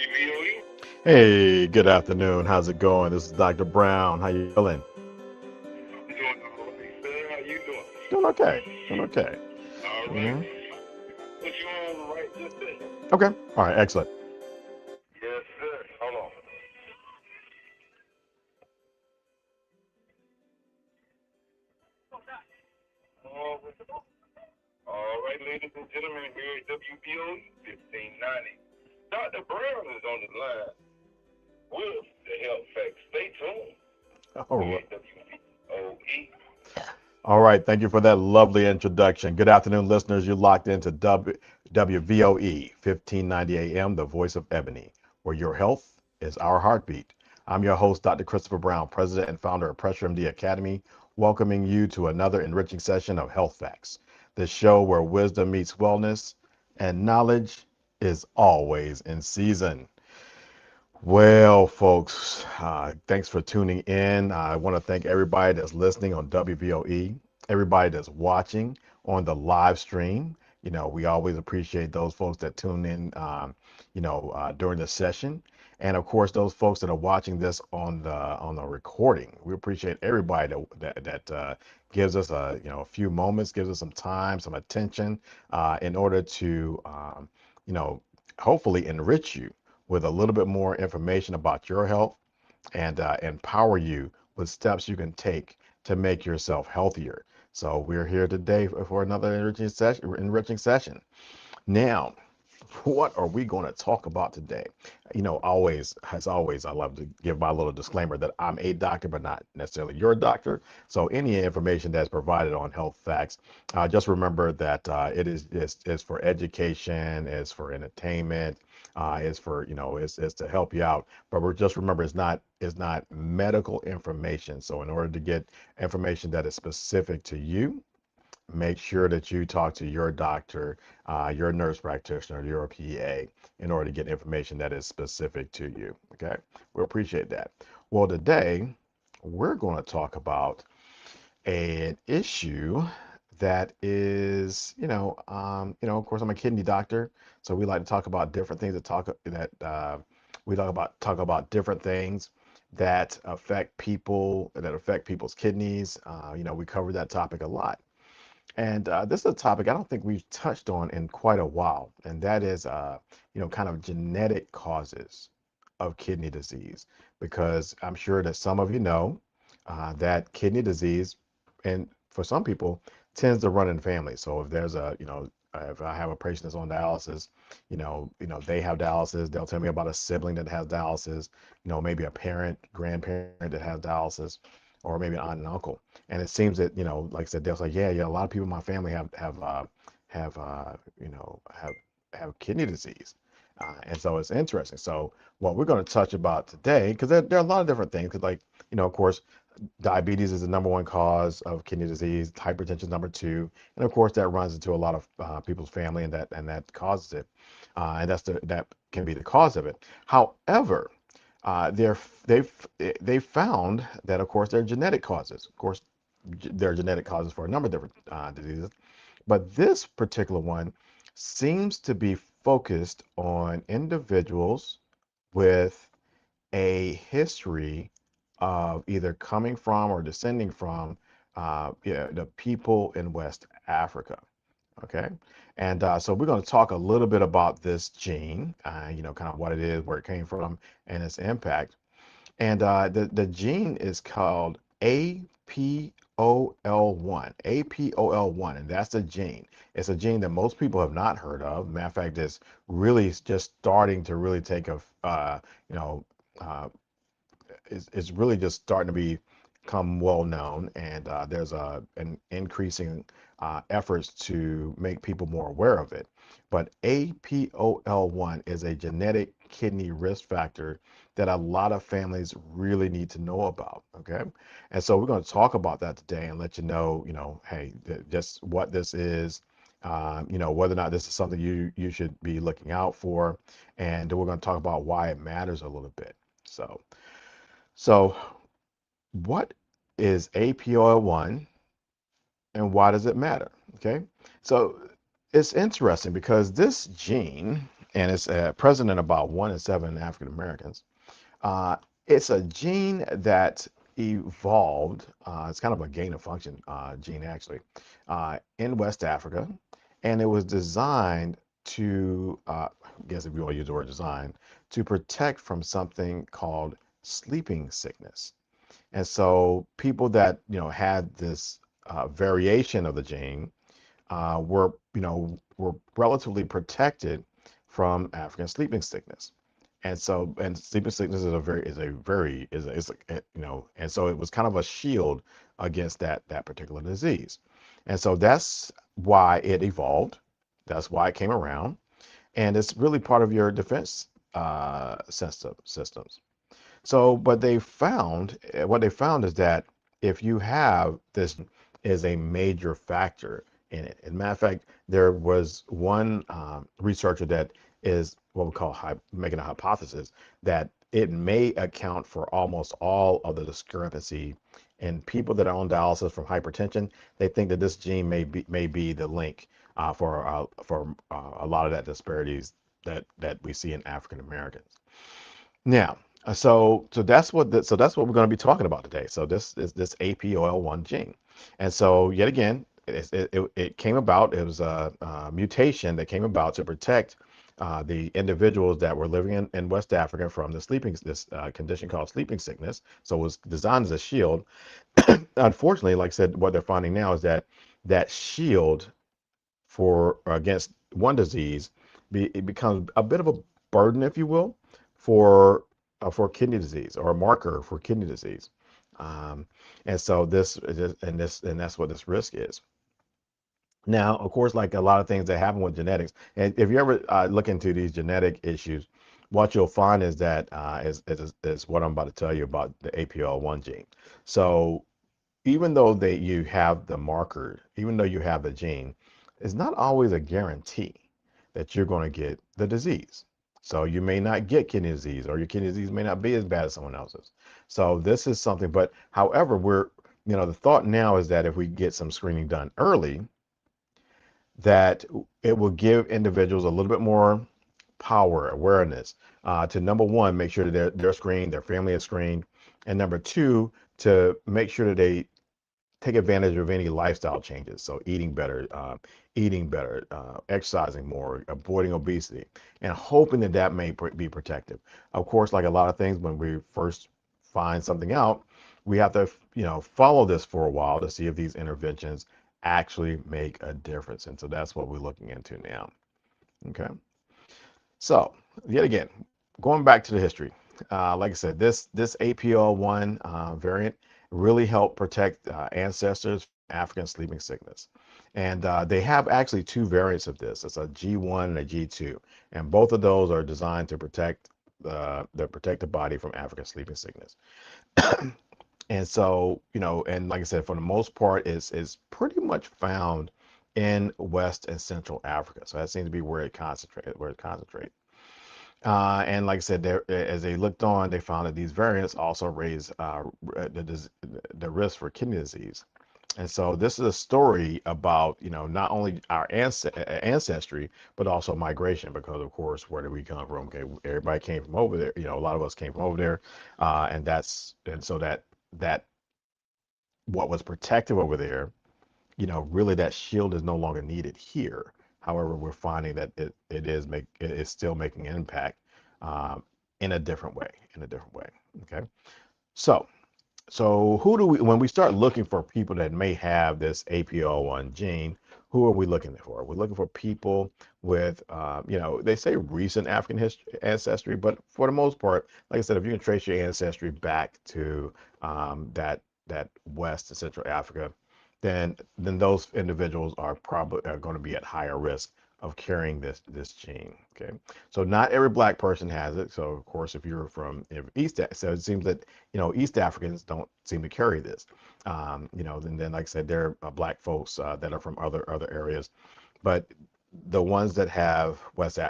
WBOE. Hey, good afternoon. How's it going? This is Dr. Brown. How you feeling? I'm doing all right, sir. How you doing? Doing okay. Doing okay. All You right. know? Put you on right this second. Okay. All right. Excellent. Yes, sir. Hold on. All right. All right, ladies and gentlemen, here at WBOE 1590. Dr. Brown is on the line with the health facts. Stay tuned. All Here right. at WBOE. All right. Thank you for that lovely introduction. Good afternoon, listeners. You're locked into WVOE 1590 AM, the voice of Ebony, where your health is our heartbeat. I'm your host, Dr. Christopher Brown, president and founder of PressureMD Academy, welcoming you to another enriching session of Health Facts, the show where wisdom meets wellness and knowledge is always in season. Well, folks, thanks for tuning in. I want to thank everybody that's listening on WVOE, everybody that's watching on the live stream. We always appreciate those folks that tune in, during the session, and of course, those folks that are watching this on the recording. We appreciate everybody that gives us a few moments, gives us some time, some attention, in order to you know hopefully enrich you with a little bit more information about your health and empower you with steps you can take to make yourself healthier. So we're here today for another enriching session. Now, what are we going to talk about today? As always, I love to give my little disclaimer that I'm a doctor, but not necessarily your doctor. So any information that's provided on health facts, just remember that it is for education, is for entertainment, is for is to help you out. But we're just remember it's not medical information. So in order to get information that is specific to you, make sure that you talk to your doctor, your nurse practitioner, your PA, in order to get information that is specific to you. Okay, we appreciate that. Well, today we're going to talk about an issue that is, of course, I'm a kidney doctor, so we like to talk about different things we talk about different things that affect people's kidneys. We cover that topic a lot. And this is a topic I don't think we've touched on in quite a while, and that is, kind of genetic causes of kidney disease. Because I'm sure that some of you know that kidney disease, and for some people, tends to run in families. So if I have a patient that's on dialysis, they have dialysis. They'll tell me about a sibling that has dialysis. Maybe a parent, grandparent that has dialysis, or maybe an aunt and uncle. And it seems that, like I said, they'll say, yeah, a lot of people in my family have kidney disease. And so it's interesting. So what we're going to touch about today, because there are a lot of different things, because of course, diabetes is the number one cause of kidney disease. Hypertension is number two, and of course that runs into a lot of people's family, and that causes it, and that can be the cause of it. However, they've found that, of course, there are genetic causes. Of course, there are genetic causes for a number of different diseases, but this particular one seems to be focused on individuals with a history of either coming from or descending from the people in West Africa. Okay. And so we're going to talk a little bit about this gene, kind of what it is, where it came from, and its impact. And the gene is called APOL1, APOL1, and that's the gene. It's a gene that most people have not heard of. Matter of fact, it's really just starting to really take you know, uh, it's really just starting to become well known, and there's an increasing efforts to make people more aware of it. But APOL1 is a genetic kidney risk factor that a lot of families really need to know about. Okay, and so we're going to talk about that today and let you know, hey, just what this is. Whether or not this is something you should be looking out for, and we're going to talk about why it matters a little bit. So, what is APOL1 and why does it matter? Okay, so it's interesting because this gene and it's present in about 1 in 7 African Americans. Uh, it's a gene that evolved. It's kind of a gain of function gene, actually, in West Africa, and it was designed to, I guess if you want to use the word design, to protect from something called sleeping sickness. And so people that had this variation of the gene were relatively protected from African sleeping sickness. And so, and sleeping sickness and so it was kind of a shield against that particular disease. And so that's why it evolved. That's why it came around. And it's really part of your defense systems. So, but what they found is that if you have this is a major factor in it. As a matter of fact, there was one researcher that is what we call making a hypothesis that it may account for almost all of the discrepancy in people that are on dialysis from hypertension. They think that this gene may be the link for a lot of that disparities that we see in African Americans. Now, so that's what we're going to be talking about today. So this is this APOL1 gene, and so yet again, it came about. It was a mutation that came about to protect the individuals that were living in West Africa from this condition called sleeping sickness. So it was designed as a shield. Unfortunately, like I said, what they're finding now is that that shield for against one disease, it becomes a bit of a burden, if you will, for kidney disease, or a marker for kidney disease. Um, and so and that's what this risk is. Now, of course, like a lot of things that happen with genetics, and if you ever look into these genetic issues, what you'll find is that is what I'm about to tell you about the APL1 gene. So even though you have the marker, even though you have the gene, it's not always a guarantee that you're going to get the disease. So you may not get kidney disease, or your kidney disease may not be as bad as someone else's. So this is something, but however, the thought now is that if we get some screening done early, that it will give individuals a little bit more power, awareness, to number one, make sure that they're screened, their family is screened, and number two, to make sure that they take advantage of any lifestyle changes. So eating better, exercising more, avoiding obesity, and hoping that may be protective. Of course, like a lot of things, when we first find something out, we have to, follow this for a while to see if these interventions actually make a difference. And so that's what we're looking into now. Okay. So yet again, going back to the history, like I said, this APL1 variant really helped protect ancestors from African sleeping sickness, and they have actually two variants of this. It's a G1 and a G2, and both of those are designed to protect the body from African sleeping sickness. And so, and like I said, for the most part, is pretty much found in West and Central Africa. So that seems to be where it concentrates. And like I said, as they looked on, they found that these variants also raise the risk for kidney disease. And so this is a story about, not only our ancestry, but also migration, because of course, where did we come from? Okay, everybody came from over there. A lot of us came from over there, and so that what was protective over there, really that shield is no longer needed here. However, we're finding that it is still making an impact um, in a different way. Okay. So who do we, when we start looking for people that may have this APO1 gene, who are we looking for? We're looking for people with, they say recent African ancestry, but for the most part, like I said, if you can trace your ancestry back to that West and Central Africa, then those individuals are going to be at higher risk of carrying this gene. Okay, so not every black person has it. So of course, if you're from so it seems that East Africans don't seem to carry this. And then like I said, there are black folks that are from other areas, but the ones that have West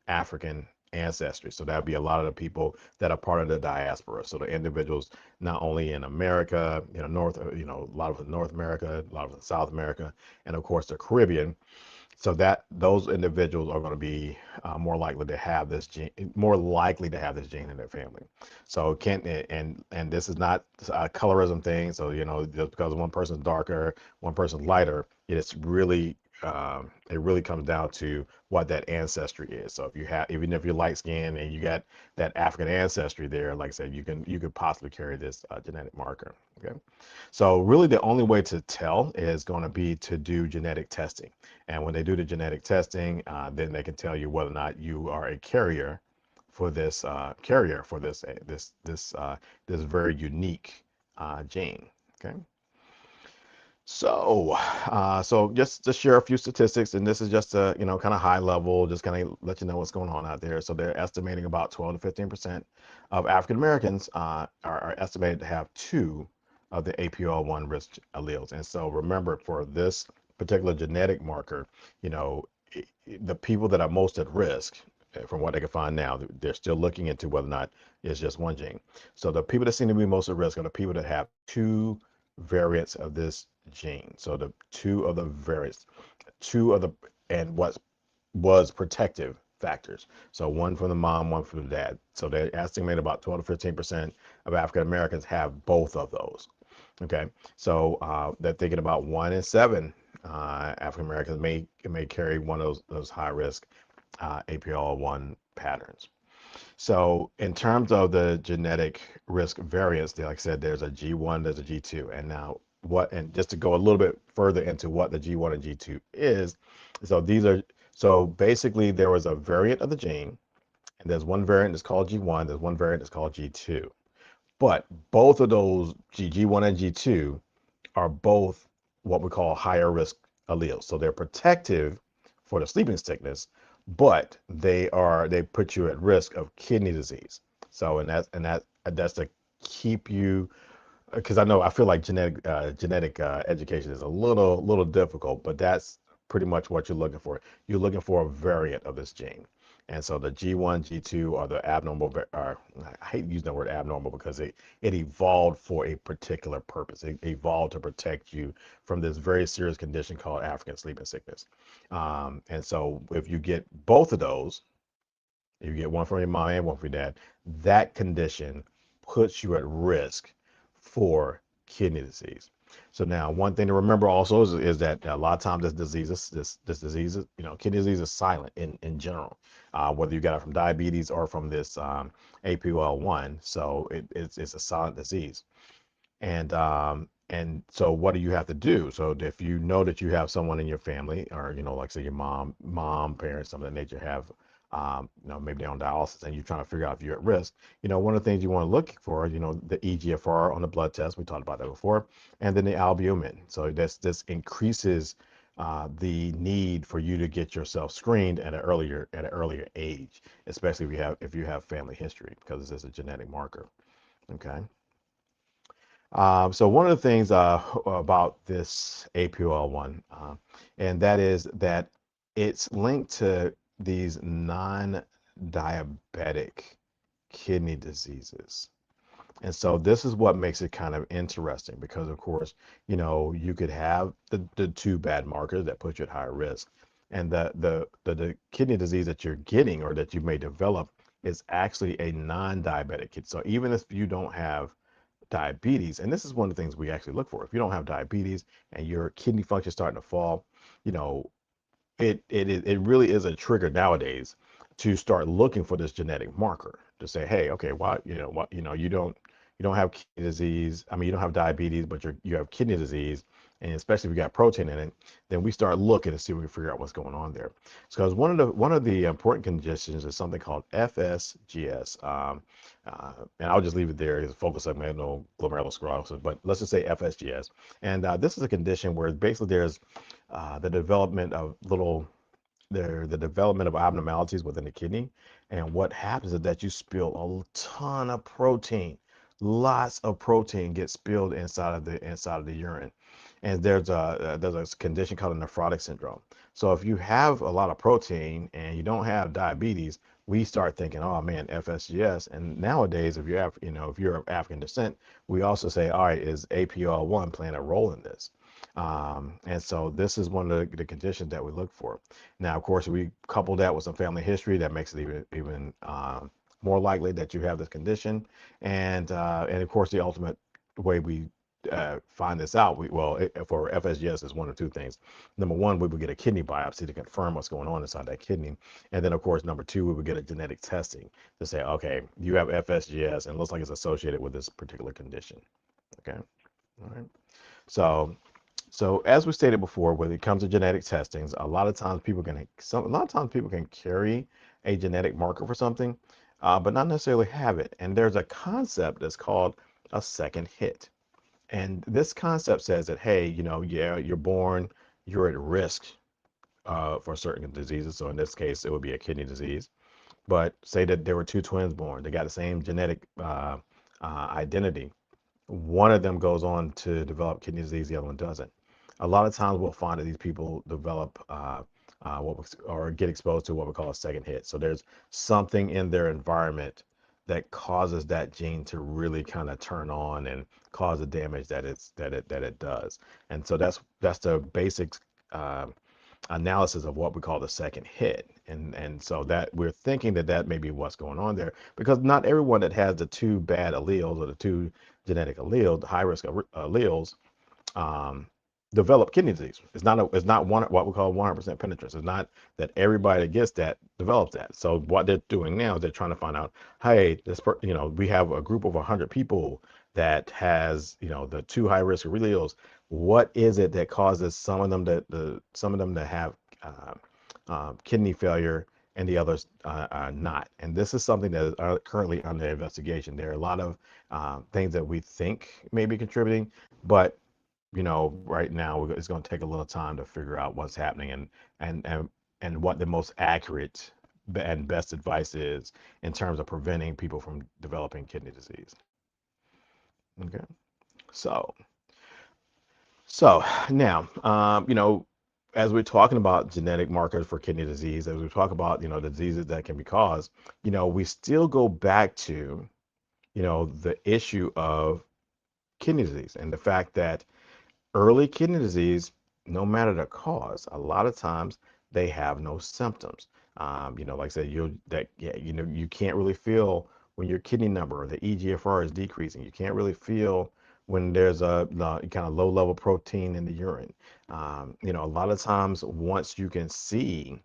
African ancestry. So that would be a lot of the people that are part of the diaspora. So the individuals not only in America, a lot of North America, a lot of South America, and of course the Caribbean. So that those individuals are going to be more likely to have this gene, more likely to have this gene in their family. So can't and this is not a colorism thing. So just because one person's darker, one person's lighter, it's really it really comes down to what that ancestry is. So if you have, even if you're light skinned and you got that African ancestry there, like I said, you could possibly carry this genetic marker. Okay. So really the only way to tell is going to be to do genetic testing. And when they do the genetic testing, then they can tell you whether or not you are a carrier for this this very unique gene. Okay. So just to share a few statistics, and this is just a kind of high level, just kind of let you know what's going on out there. So they're estimating about 12 to 15% of African Americans are estimated to have two of the APOL1 risk alleles. And so remember, for this particular genetic marker, you know, the people that are most at risk, from what they can find now, they're still looking into whether or not it's just one gene. So the people that seem to be most at risk are the people that have two variants of this gene. So the two of the variants, two of the, and what was protective factors. So one from the mom, one from the dad. So they estimate about 12 to 15% of African Americans have both of those. Okay, so they're thinking about 1 in 7 African Americans may carry one of those high risk APOL1 patterns. So in terms of the genetic risk variants, like I said, there's a G1, there's a G2, and now and just to go a little bit further into what the G1 and G2 is, so basically there was a variant of the gene, and there's one variant that's called G1, there's one variant that's called G2, but both of those G1 and G2 are both what we call higher risk alleles. So they're protective for the sleeping sickness, but they put you at risk of kidney disease. So that's to keep you, because I feel like genetic education is a little difficult, but that's pretty much what you're looking for. You're looking for a variant of this gene. And so the G1, G2 are the abnormal, are, I hate using the word abnormal because it evolved for a particular purpose. It evolved to protect you from this very serious condition called African sleeping sickness. And so if you get both of those, if you get one from your mom and one from your dad, that condition puts you at risk for kidney disease. So now, one thing to remember also is that a lot of times this disease, kidney disease is silent in general, whether you got it from diabetes or from this APOL1. So it's a silent disease. And so what do you have to do? So if you know that you have someone in your family, or like say your mom, parents, something of that nature have, maybe they're on dialysis, and you're trying to figure out if you're at risk. One of the things you want to look for, the EGFR on the blood test. We talked about that before, and then the albumin. So this increases the need for you to get yourself screened at an earlier age, especially if you have family history, because this is a genetic marker. Okay. So one of the things about this APOL1, and that is that it's linked to these non-diabetic kidney diseases. And so this is what makes it kind of interesting because, of course, you could have the two bad markers that put you at higher risk. And the kidney disease that you're getting or that you may develop is actually a non-diabetic kid. So even if you don't have diabetes, and this is one of the things we actually look for. If you don't have diabetes and your kidney function is starting to fall, you know, it really is a trigger nowadays to start looking for this genetic marker to say, hey, okay, you don't have kidney disease. I mean, you don't have diabetes, but you have kidney disease, and especially if you got protein in it, then we start looking to see if we can figure out what's going on there. Because one of the important conditions is something called FSGS, and I'll just leave it there. It's focus on glomerulosclerosis, but let's just say FSGS. And this is a condition where basically there's the development of the development of abnormalities within the kidney. And what happens is that you spill a ton of protein. Lots of protein gets spilled inside of the urine. And there's a condition called a nephrotic syndrome. So if you have a lot of protein and you don't have diabetes, we start thinking, oh man, FSGS. And nowadays, if you're of African descent, we also say, all right, is APOL1 playing a role in this? And so this is one of the conditions that we look for. Now, of course, we couple that with some family history that makes it even more likely that you have this condition. And of course, the ultimate way we find this out, for FSGS is one of two things. Number one, we would get a kidney biopsy to confirm what's going on inside that kidney. And then, of course, number two, we would get a genetic testing to say, okay, you have FSGS and it looks like it's associated with this particular condition. Okay. All right. So so as we stated before, when it comes to genetic testings, a lot of times people can carry a genetic marker for something, but not necessarily have it. And there's a concept that's called a second hit. And this concept says that, hey, yeah, you're born, you're at risk for certain diseases. So in this case, it would be a kidney disease. But say that there were two twins born, they got the same genetic identity. One of them goes on to develop kidney disease, the other one doesn't. A lot of times we'll find that these people develop or get exposed to what we call a second hit. So there's something in their environment that causes that gene to really kind of turn on and cause the damage that it does. And so that's the basic uh, analysis of what we call the second hit. And so that we're thinking that may be what's going on there, because not everyone that has the two bad alleles or the two genetic alleles, high risk alleles, um, develop kidney disease. It's not one what we call 100% penetrance. It's not that everybody that gets that develops that. So what they're doing now is they're trying to find out, hey, we have a group of 100 people that has, the two high risk alleles. What is it that causes some of them to have kidney failure and the others are not? And this is something that is currently under investigation. There are a lot of things that we think may be contributing, but right now it's going to take a little time to figure out what's happening and what the most accurate and best advice is in terms of preventing people from developing kidney disease. Okay, so so now, as we're talking about genetic markers for kidney disease, as we talk about the diseases that can be caused, we still go back to the issue of kidney disease and the fact that early kidney disease, no matter the cause, a lot of times they have no symptoms. Like I said, you can't really feel when your kidney number or the EGFR is decreasing. You can't really feel when there's a kind of low level protein in the urine. A lot of times once you can see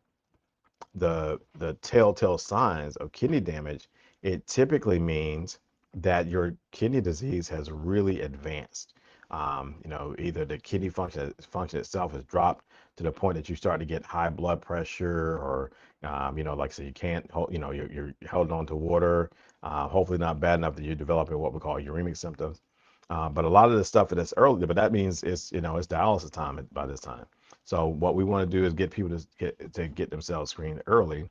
the telltale signs of kidney damage, it typically means that your kidney disease has really advanced. Either the kidney function itself has dropped to the point that you start to get high blood pressure, or like I said, you can't hold, you're held on to water. Hopefully not bad enough that you're developing what we call uremic symptoms. But a lot of the stuff that's early, but that means it's dialysis time by this time. So what we want to do is get people to get themselves screened early,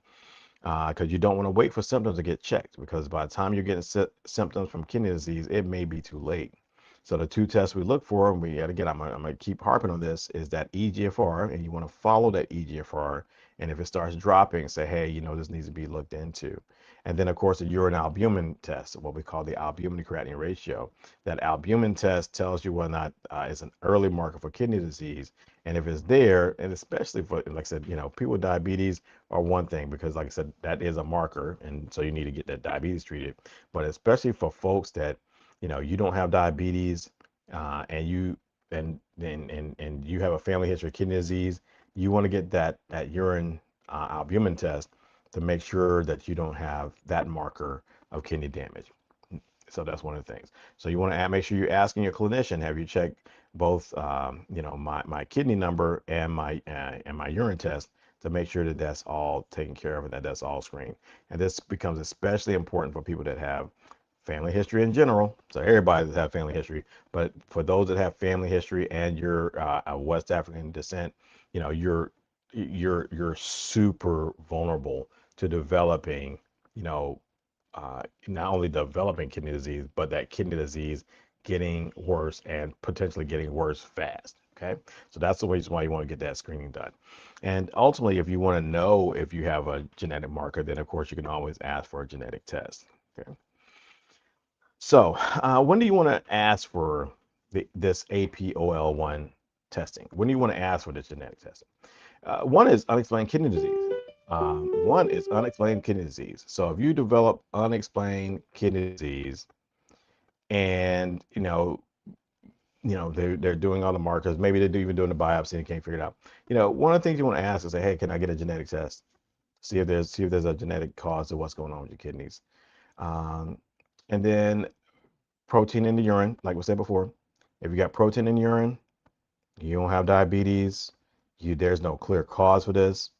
because you don't want to wait for symptoms to get checked, because by the time you're getting symptoms from kidney disease, it may be too late. So the two tests we look for, and I'm gonna keep harping on this, is that EGFR, and you want to follow that EGFR. And if it starts dropping, say, hey, this needs to be looked into. And then, of course, a urine albumin test, what we call the albumin to creatinine ratio. That albumin test tells you whether or not it's an early marker for kidney disease. And if it's there, and especially for, like I said, people with diabetes are one thing, because, like I said, that is a marker. And so you need to get that diabetes treated. But especially for folks that, you don't have diabetes, and you have a family history of kidney disease, you want to get that urine albumin test to make sure that you don't have that marker of kidney damage. So that's one of the things. So you want to make sure you're asking your clinician, have you checked both, my kidney number and my urine test, to make sure that that's all taken care of and that that's all screened. And this becomes especially important for people that have family history in general. So everybody that have family history, but for those that have family history and you're a West African descent, you're super vulnerable to developing, you know, not only developing kidney disease, but that kidney disease getting worse and potentially getting worse fast. Okay, so that's the reason why you want to get that screening done. And ultimately, if you want to know if you have a genetic marker, then of course you can always ask for a genetic test. Okay. So, when do you want to ask for this APOL1 testing. When do you want to ask for this genetic testing? One is unexplained kidney disease. One is unexplained kidney disease. So if you develop unexplained kidney disease, and they're doing all the markers, maybe they're even doing the biopsy and can't figure it out. One of the things you want to ask is, say, hey, can I get a genetic test? See if there's a genetic cause to what's going on with your kidneys. Um, and then protein in the urine, like we said before. If you got protein in the urine, you don't have diabetes, there's no clear cause for this.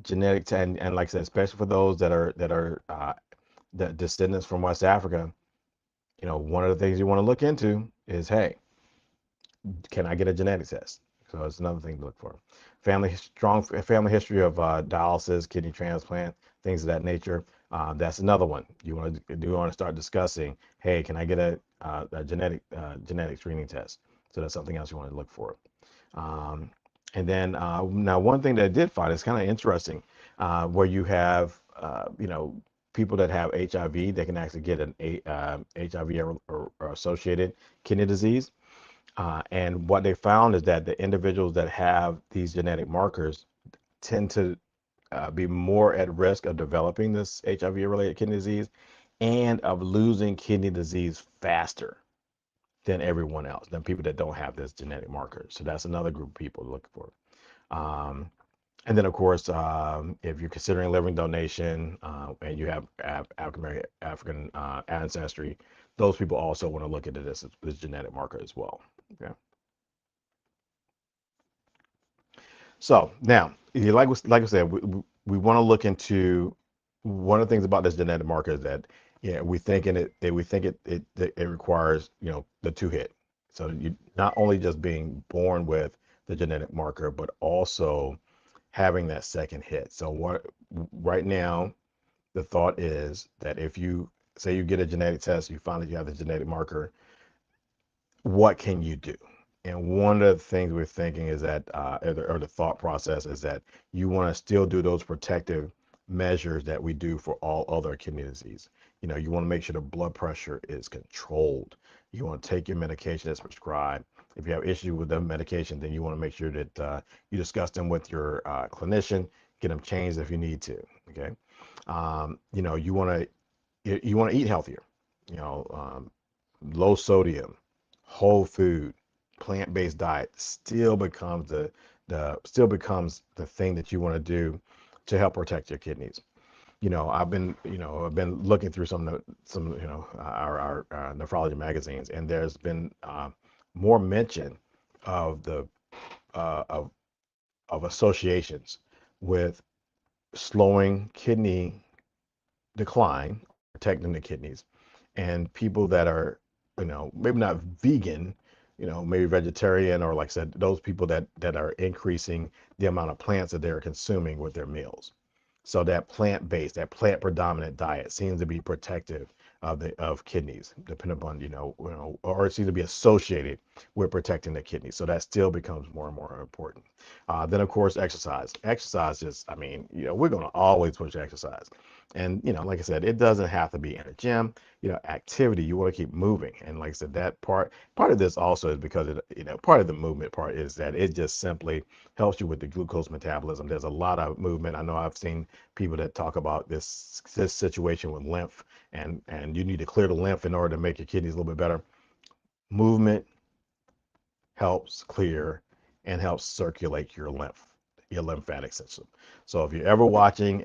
Genetic and like I said, especially for those that are the descendants from West Africa, one of the things you want to look into is, hey, can I get a genetic test? So it's another thing to look for. Strong family history of dialysis, kidney transplant, things of that nature. That's another one. You want to start discussing. Hey, can I get a genetic screening test? So that's something else you want to look for. Um, and then now one thing that I did find is kind of interesting, where you have people that have HIV, they can actually get an HIV or associated kidney disease. And what they found is that the individuals that have these genetic markers tend to be more at risk of developing this HIV-related kidney disease and of losing kidney disease faster than everyone else, than people that don't have this genetic marker. So that's another group of people to look for. Um, and then, of course, if you're considering liver donation and you have African ancestry, those people also want to look into this genetic marker as well. Okay. So now, like I said, we want to look into one of the things about this genetic marker is that, we think it requires, the two hit. So you not only just being born with the genetic marker, but also having that second hit. So right now, the thought is that if you say you get a genetic test, you find that you have the genetic marker, what can you do? And one of the things we're thinking is that, or the thought process is that you want to still do those protective measures that we do for all other kidney disease. You want to make sure the blood pressure is controlled. You want to take your medication that's prescribed. If you have issues with the medication, then you want to make sure that you discuss them with your clinician, get them changed if you need to. Okay. You want to eat healthier. You know, um, Low sodium, whole food, plant-based diet still becomes the thing that you want to do to help protect your kidneys. I've been looking through our nephrology magazines, and there's been more mention of the uh, of of associations with slowing kidney decline, protecting the kidneys, and people that are, maybe not vegan, maybe vegetarian, or like I said, those people that are increasing the amount of plants that they're consuming with their meals. So that plant-based, that plant predominant diet seems to be protective of kidneys, depending upon, or it seems to be associated with protecting the kidneys. So that still becomes more and more important. Then of course, exercise. Exercise is, I mean, we're going to always push exercise. And, like I said, it doesn't have to be in a gym, activity. You want to keep moving. And like I said, that part of this also is because part of the movement part is that it just simply helps you with the glucose metabolism. There's a lot of movement. I know I've seen people that talk about this situation with lymph, and you need to clear the lymph in order to make your kidneys a little bit better. Movement helps clear and helps circulate your lymphatic system. So if you're ever watching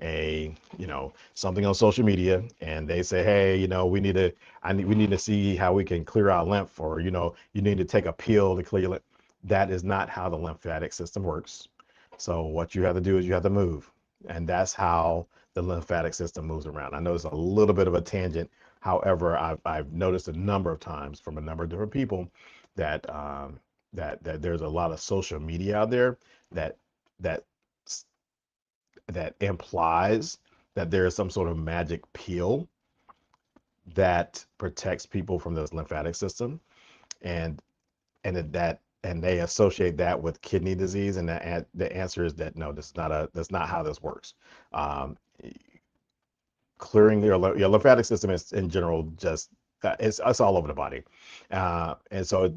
something on social media and they say, hey, we need to see how we can clear our lymph, or you need to take a pill to clear your lymph. That is not how the lymphatic system works. So what you have to do is you have to move, and that's how the lymphatic system moves around. I know it's a little bit of a tangent. However, I've noticed a number of times from a number of different people that that there's a lot of social media out there that that that implies that there is some sort of magic pill that protects people from this lymphatic system, and and they associate that with kidney disease, and the answer is that no, that's not how this works. um, Clearing your lymphatic system is in general just it's all over the body, and so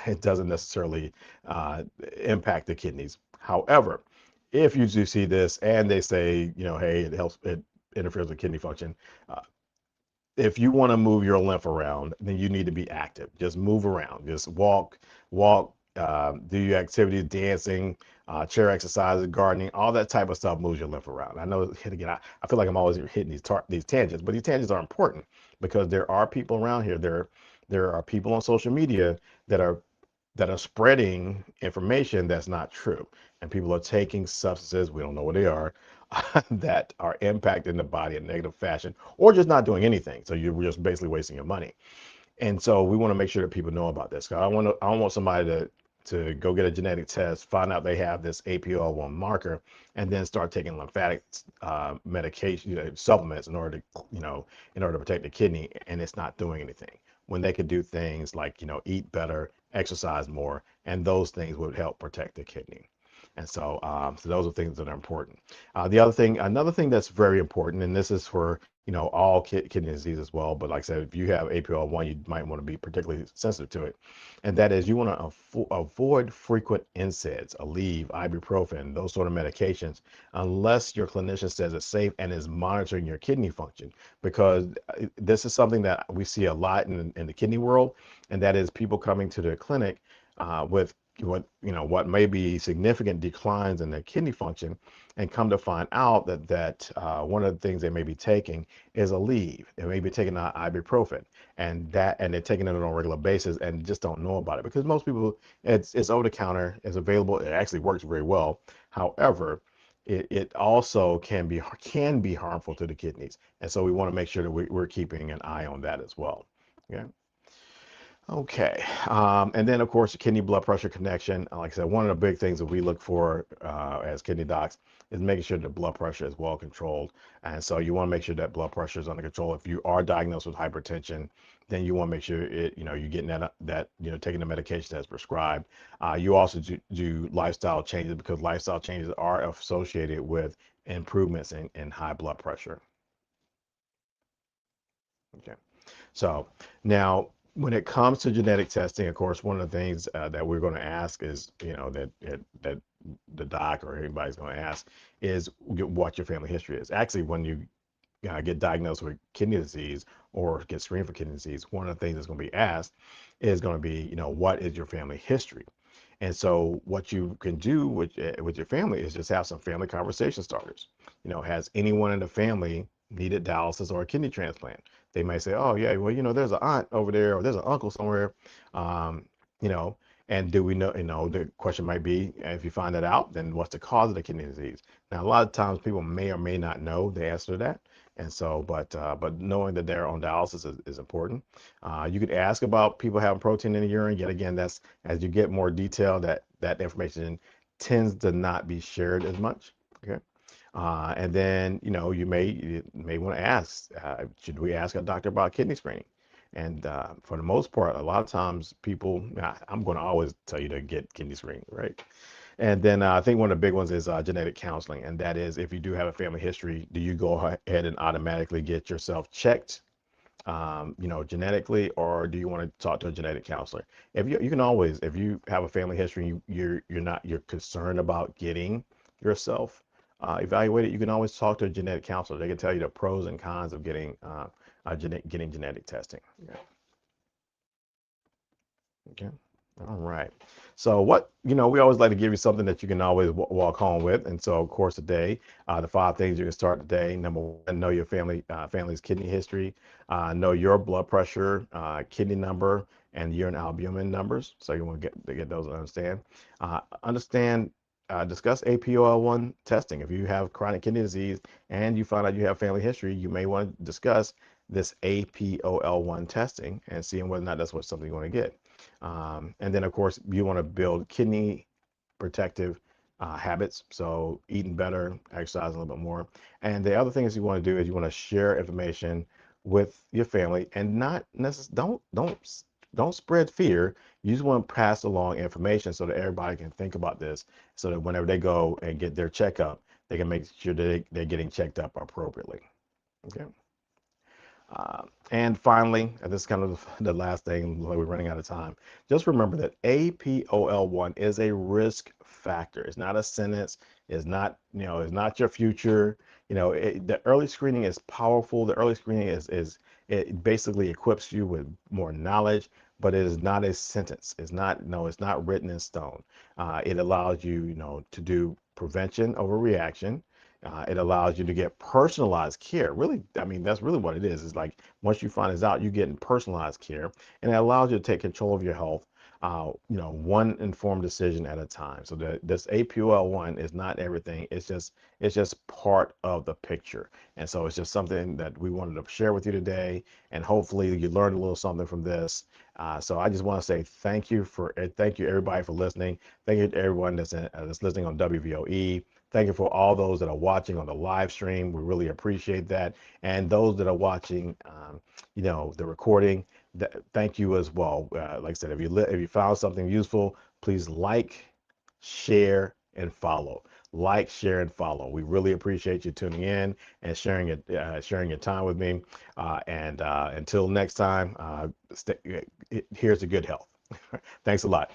it doesn't necessarily impact the kidneys. However, if you do see this and they say, hey, it interferes with kidney function, uh, if you want to move your lymph around, then you need to be active. Just move around. Just walk, do your activities, dancing, chair exercises, gardening, all that type of stuff moves your lymph around. I know, again, I feel like I'm always hitting these tangents, but these tangents are important because there are people around here. There are people on social media that are spreading information that's not true, and people are taking substances, we don't know what they are, that are impacting the body in a negative fashion, or just not doing anything, so you're just basically wasting your money. And so we want to make sure that people know about this. I don't want somebody to go get a genetic test, find out they have this APOL1 marker, and then start taking lymphatic medication, supplements in order to, in order to protect the kidney, and it's not doing anything. When they could do things like, eat better, exercise more, and those things would help protect the kidney. And so those are things that are important. Another thing that's very important, and this is for all kidney disease as well. But like I said, if you have APOL1, you might want to be particularly sensitive to it. And that is, you want to avoid frequent NSAIDs, Aleve, ibuprofen, those sort of medications, unless your clinician says it's safe and is monitoring your kidney function. Because this is something that we see a lot in the kidney world, and that is people coming to the clinic with what may be significant declines in their kidney function, and come to find out that one of the things they may be taking is Aleve. They may be taking ibuprofen, and they're taking it on a regular basis and just don't know about it, because most people, it's over the counter, it's available, it actually works very well. However, it also can be harmful to the kidneys, and so we want to make sure that we're keeping an eye on that as well. Okay. Okay, and then of course the kidney blood pressure connection. Like I said, one of the big things that we look for as kidney docs is making sure the blood pressure is well controlled. And so you want to make sure that blood pressure is under control. If you are diagnosed with hypertension, then you want to make sure you're getting that taking the medication that's prescribed. You also do lifestyle changes, because lifestyle changes are associated with improvements in high blood pressure. Okay. So now, when it comes to genetic testing, of course, one of the things that we're going to ask is, that the doc or anybody's going to ask is what your family history is. Actually, when you get diagnosed with kidney disease or get screened for kidney disease, one of the things that's going to be asked is going to be, what is your family history? And so what you can do with your family is just have some family conversation starters. Has anyone in the family needed dialysis or a kidney transplant? They might say, oh yeah, well, there's an aunt over there, or there's an uncle somewhere, um, you know, and do we know, the question might be, if you find that out, then what's the cause of the kidney disease? Now, a lot of times people may or may not know the answer to that. And so, but knowing that they're on dialysis is important. You could ask about people having protein in the urine. Yet again, that's, as you get more detail, that information tends to not be shared as much. Okay. And then, you may want to ask, should we ask a doctor about kidney screening? And for the most part, a lot of times people, I'm going to always tell you to get kidney screening, right? And then I think one of the big ones is genetic counseling. And that is, if you do have a family history, do you go ahead and automatically get yourself checked, genetically, or do you want to talk to a genetic counselor? If you can always, if you have a family history, and you're concerned about getting yourself evaluated, you can always talk to a genetic counselor. They can tell you the pros and cons of getting getting genetic testing. Yeah. Okay. All right. So we always like to give you something that you can always walk home with. And so, of course, today, the 5 things you can start today. Number one, know your family's kidney history, know your blood pressure, kidney number, and urine albumin numbers. So you want to get those and understand. Discuss APOL1 testing. If you have chronic kidney disease and you find out you have family history, you may want to discuss this APOL1 testing and seeing whether or not that's something you want to get. And then, of course, you want to build kidney protective habits. So eating better, exercising a little bit more. And the other things you want to do is you want to share information with your family, and not necessarily don't spread fear. You just want to pass along information so that everybody can think about this, so that whenever they go and get their checkup, they can make sure that they're getting checked up appropriately. Okay. And finally, and this is kind of the last thing, we're running out of time. Just remember that APOL1 is a risk factor. It's not a sentence. It's not, it's not your future. The early screening is powerful. The early screening is it basically equips you with more knowledge, but it is not a sentence. It's not, no, it's not written in stone. It allows you, to do prevention over reaction. It allows you to get personalized care. Really, I mean, that's really what it is. It's like once you find this out, you're getting personalized care, and it allows you to take control of your health. One informed decision at a time. So this APOL1 is not everything. It's just part of the picture. And so it's just something that we wanted to share with you today. And hopefully you learned a little something from this. So I just want to say thank you everybody for listening. Thank you to everyone that's listening on WVOE. Thank you for all those that are watching on the live stream. We really appreciate that. And those that are watching, the recording, thank you as well. Like I said, if you found something useful, please like, share, and follow. Like, share, and follow. We really appreciate you tuning in and sharing your time with me. And until next time, here's to good health. Thanks a lot.